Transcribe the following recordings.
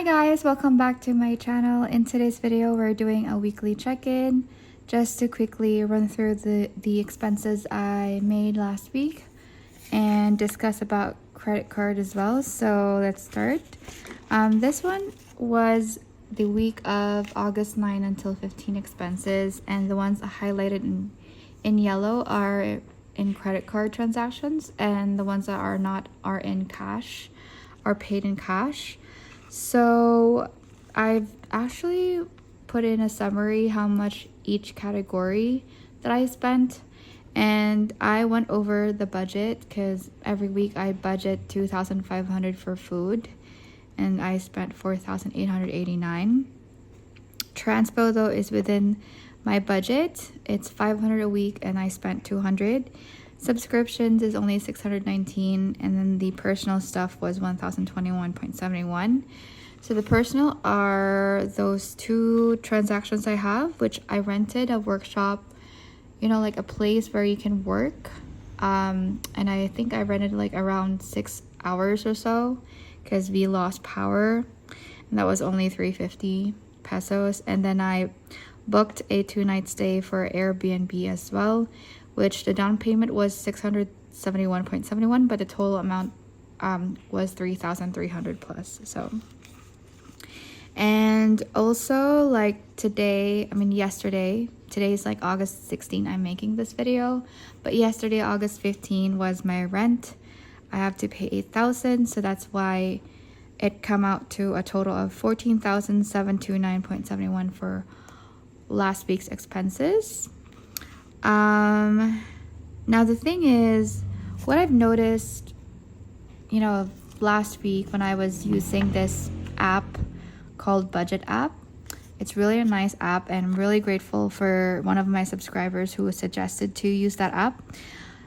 Hi guys, welcome back to my channel. In today's video, we're doing a weekly check-in just to quickly run through the expenses I made last week and discuss about credit card as well. So let's start. This one was the week of August 9 until 15 expenses, and the ones highlighted in yellow are in credit card transactions, and the ones that are not are in cash, are paid in cash. So I've actually put in a summary how much each category that I spent, and I went over the budget because every week I budget $2,500 for food and I spent $4,889. Transpo though is within my budget. It's $500 a week and I spent $200. Subscriptions is only $619, and then the personal stuff was $1,021.71. So the personal are those two transactions I have, which I rented a workshop, like a place where you can work. And I think I rented like around 6 hours or so because we lost power, and that was only 350 pesos. And then I booked a 2-night stay for Airbnb as well, which the down payment was $671.71, but the total amount was $3,300 plus. So, and also like yesterday, today's like August 16, I'm making this video, but yesterday, August 15, was my rent. I have to pay $8,000, so that's why it come out to a total of $14,729.71 for last week's expenses. Now the thing is, what I've noticed, last week when I was using this app called Budget App, it's really a nice app, and I'm really grateful for one of my subscribers who suggested to use that app,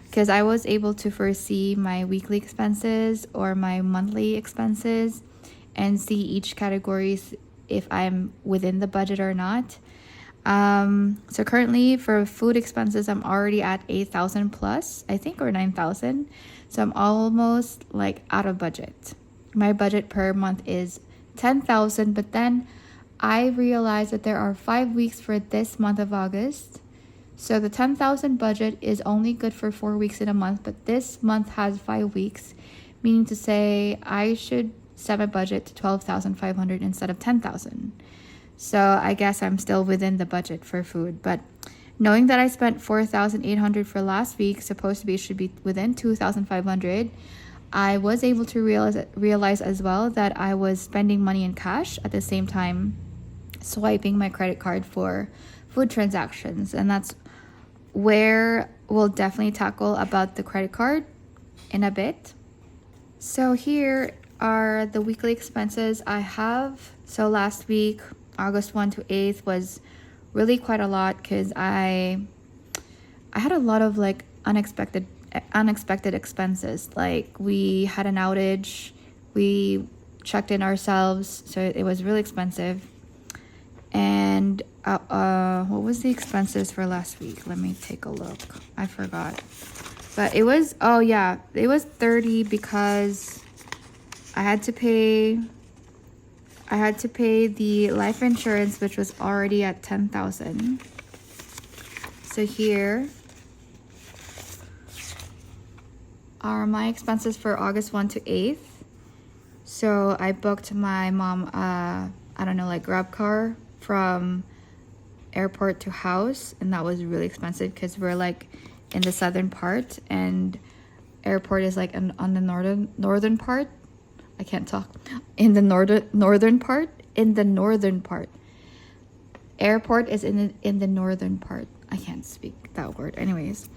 because I was able to foresee my weekly expenses or my monthly expenses and see each categories if I'm within the budget or not. So currently for food expenses, I'm already at 8,000 plus, I think, or 9,000. So I'm almost like out of budget. My budget per month is 10,000, but then I realized that there are 5 weeks for this month of August. So the 10,000 budget is only good for 4 weeks in a month, but this month has 5 weeks, meaning to say I should set my budget to 12,500 instead of 10,000. So I guess I'm still within the budget for food, but knowing that I spent 4,800 for last week, should be within 2,500, I was able to realize as well that I was spending money in cash at the same time swiping my credit card for food transactions, and that's where we'll definitely tackle about the credit card in a bit. So here are the weekly expenses I have. So last week, August 1 to 8th, was really quite a lot because I had a lot of like unexpected expenses. Like we had an outage, we checked in ourselves, so it was really expensive. And what was the expenses for last week? Let me take a look. I forgot. But it was 30 because I had to pay the life insurance, which was already at 10,000. So here are my expenses for August 1 to 8th. So I booked my mom, Grab car from airport to house, and that was really expensive because we're like in the southern part and airport is like on the northern part. I can't talk. In the northern part. Airport is in the northern part. I can't speak that word. Anyways,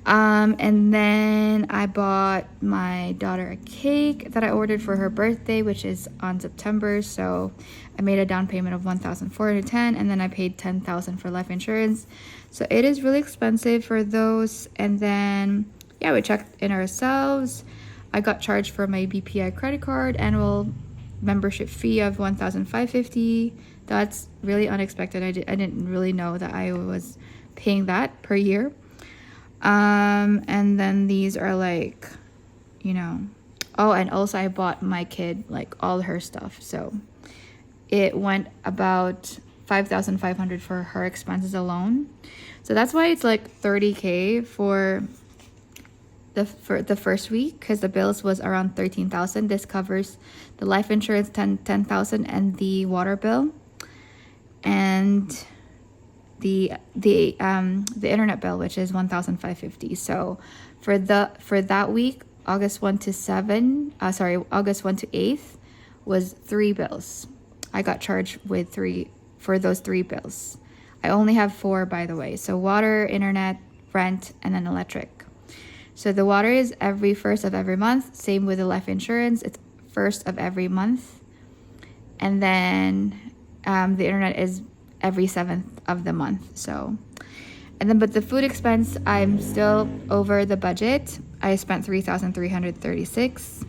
and then I bought my daughter a cake that I ordered for her birthday, which is on September. So I made a down payment of 1,410, and then I paid 10,000 for life insurance. So it is really expensive for those. And then we checked in ourselves. I got charged for my BPI credit card annual membership fee of $1,550. That's really unexpected. I didn't really know that I was paying that per year. And then these are like, and also I bought my kid like all her stuff. So it went about 5,500 for her expenses alone. So that's why it's like 30K for the first week, because the bills was around 13,000. This covers the life insurance 10,000 and the water bill and the internet bill, which is 1,550. So for that week, August 1 to 8th was 3 bills. I got charged with 3 for those 3 bills. I only have 4, by the way. So water, internet, rent, and then electric. So the water is every 1st of every month. Same with the life insurance. It's 1st of every month. And then the internet is every 7th of the month. So, and then, but the food expense, I'm still over the budget. I spent 3,336.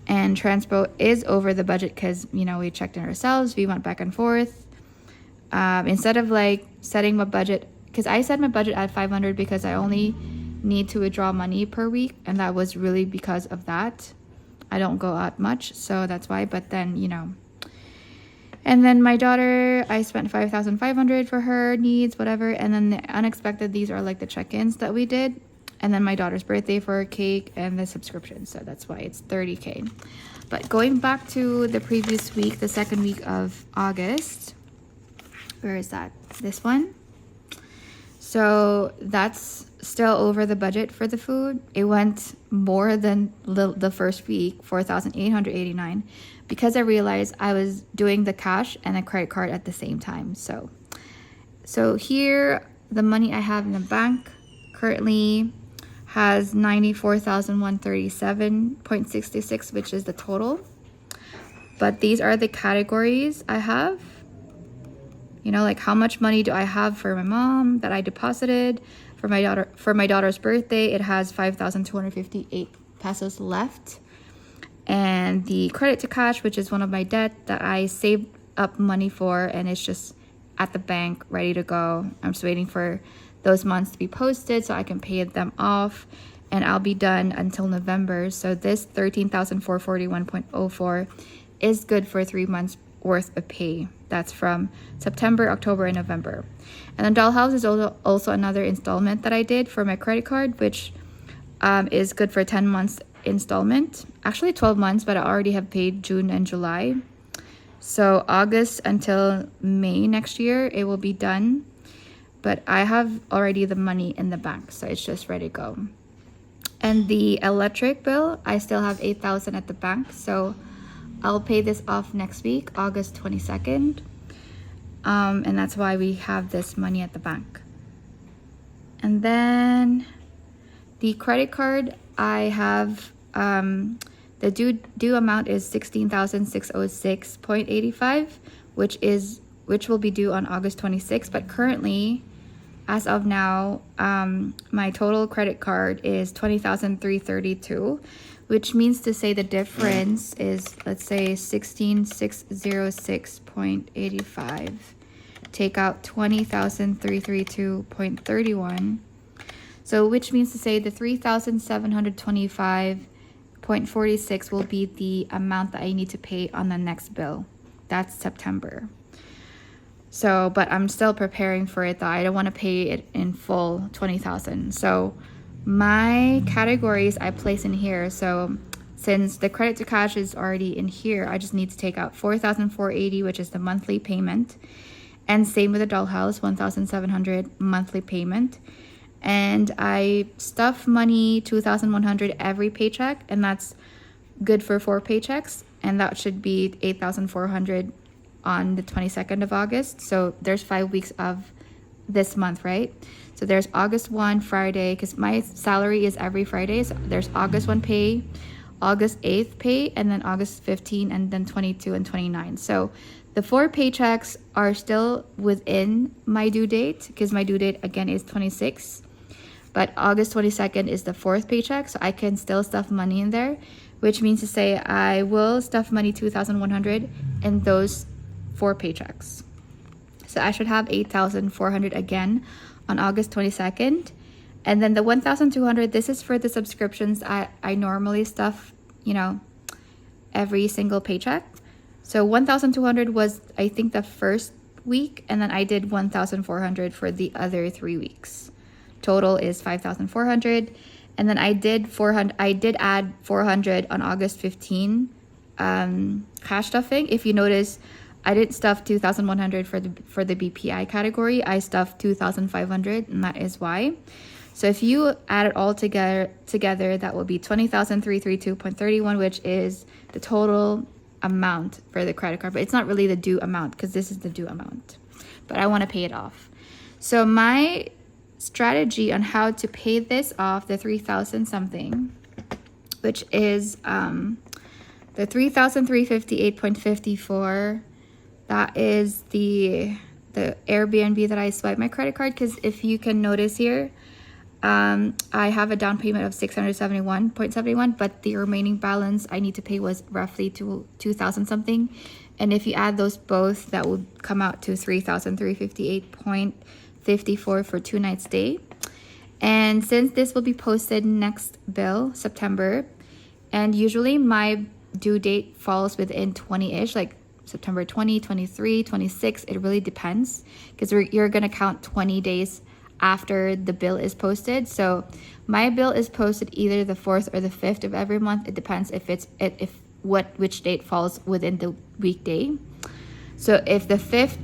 And transport is over the budget because, you know, we checked in ourselves. We went back and forth. Instead of like setting my budget, because I set my budget at 500 because I only need to withdraw money per week. And that was really because of that. I don't go out much. So that's why. But then, you know. And then my daughter, I spent 5,500 for her needs, whatever. And then the unexpected, these are like the check-ins that we did. And then my daughter's birthday for a cake and the subscription. So that's why it's 30K. But going back to the previous week, the second week of August. Where is that? This one. So that's still over the budget for the food. It went more than the first week, 4,889, because I realized I was doing the cash and the credit card at the same time. So here, the money I have in the bank currently has 94,137.66, which is the total. But these are the categories I have. You know, like how much money do I have for my mom that I deposited? For my daughter's birthday, it has 5,258 pesos left. And the credit to cash, which is one of my debt that I saved up money for, and it's just at the bank ready to go. I'm just waiting for those months to be posted so I can pay them off, and I'll be done until November. So this 13,441.04 is good for 3 months worth of pay. That's from September, October, and November. And then Dollhouse is also another installment that I did for my credit card, which is good for 10 months installment. Actually 12 months, but I already have paid June and July. So August until May next year, it will be done. But I have already the money in the bank, so it's just ready to go. And the electric bill, I still have 8,000 at the bank, so I'll pay this off next week, August 22nd. And that's why we have this money at the bank. And then the credit card, I have the due amount is 16,606.85, which will be due on August 26th. But currently, as of now, my total credit card is 20,332, which means to say the difference is, let's say, 16,606.85. Take out 20,332.31. So which means to say the 3,725.46 will be the amount that I need to pay on the next bill. That's September. So, but I'm still preparing for it though. I don't want to pay it in full, 20,000. So my categories I place in here. So since the credit to cash is already in here, I just need to take out 4,480, which is the monthly payment. And same with the Dollhouse, 1,700 monthly payment. And I stuff money 2,100 every paycheck, and that's good for 4 paychecks. And that should be 8,400 on the 22nd of August. So there's 5 weeks of this month, right? So there's August 1 Friday, because my salary is every Friday. So there's August 1 pay, August 8th pay, and then August 15, and then 22 and 29. So the 4 paychecks are still within my due date, because my due date again is 26. But August 22nd is the 4th paycheck, so I can still stuff money in there, which means to say I will stuff money 2,100 in those 4 paychecks. So I should have 8,400 again on August 22nd. And then the 1,200, this is for the subscriptions I normally stuff, you know, every single paycheck. So 1,200 was, I think, the first week, and then I did 1,400 for the other 3 weeks. Total is 5,400. And then I did 400. I did add 400 on August 15 cash stuffing. If you notice, I didn't stuff 2,100 for the BPI category. I stuffed 2,500, and that is why. So if you add it all together, that will be 20,332.31, which is the total amount for the credit card. But it's not really the due amount, because this is the due amount. But I want to pay it off. So my strategy on how to pay this off, the 3,000 something, which is the 3,358.54, that is the Airbnb that I swiped my credit card. Because if you can notice here, I have a down payment of 671.71, but the remaining balance I need to pay was roughly 2,000 something. And if you add those both, that would come out to 3,358.54 for 2 nights stay. And since this will be posted next bill, September, and usually my due date falls within 20-ish, like September 20, 23, 26, it really depends, because you're going to count 20 days after the bill is posted. So my bill is posted either the 4th or the 5th of every month. It depends which date falls within the weekday. So if it's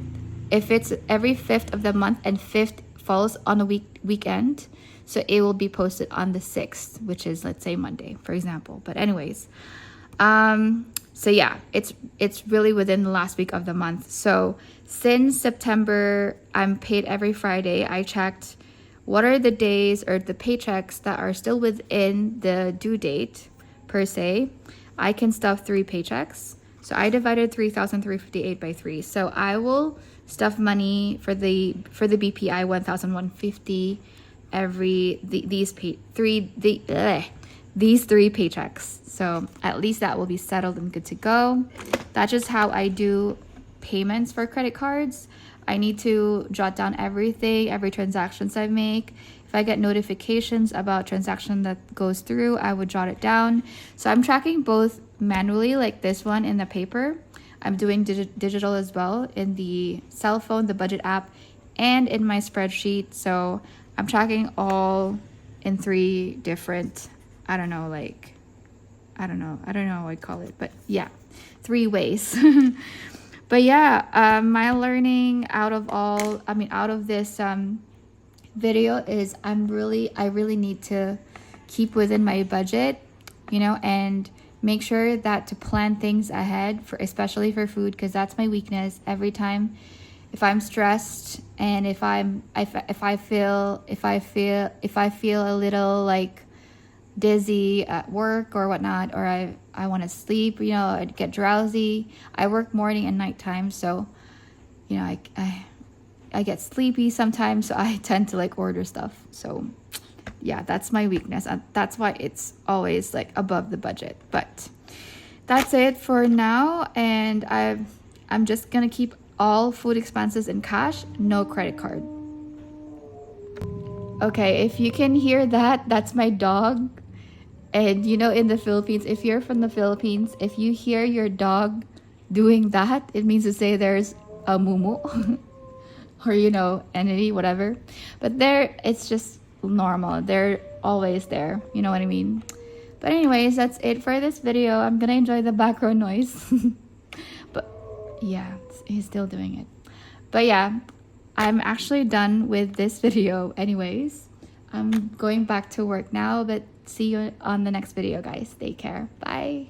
every 5th of the month and 5th falls on a weekend, so it will be posted on the 6th, which is, let's say, Monday, for example. But anyways, so yeah, it's really within the last week of the month. So since September, I'm paid every Friday. I checked what are the days or the paychecks that are still within the due date per se. I can stuff 3 paychecks. So I divided 3,358 by 3. So I will stuff money for the BPI 1,150 every these 3 paychecks. So at least that will be settled and good to go. That's just how I do payments for credit cards. I need to jot down everything, every transactions I make. If I get notifications about transaction that goes through, I would jot it down. So I'm tracking both manually, like this one in the paper. I'm doing digital as well in the cell phone, the budget app, and in my spreadsheet. So I'm tracking all in 3 different, I don't know what I'd call it, but yeah, 3 ways. But yeah, my learning out of this video is I really need to keep within my budget, and make sure that to plan things ahead, especially for food, because that's my weakness. Every time, if I'm stressed and if I feel a little like dizzy at work or whatnot, or I want to sleep, I'd get drowsy. I work morning and nighttime, so I get sleepy sometimes, so I tend to like order stuff. So yeah, that's my weakness. That's why it's always like above the budget. But that's it for now, and I'm just gonna keep all food expenses in cash, no credit card. Okay, if you can hear that, that's my dog. And in the Philippines, if you're from the Philippines, if you hear your dog doing that, it means to say there's a mumu or entity, whatever. But there, it's just normal. They're always there, you know what I mean? But anyways, that's it for this video. I'm gonna enjoy the background noise. But yeah, he's still doing it. But yeah, I'm actually done with this video anyways. I'm going back to work now, but see you on the next video, guys. Take care. Bye.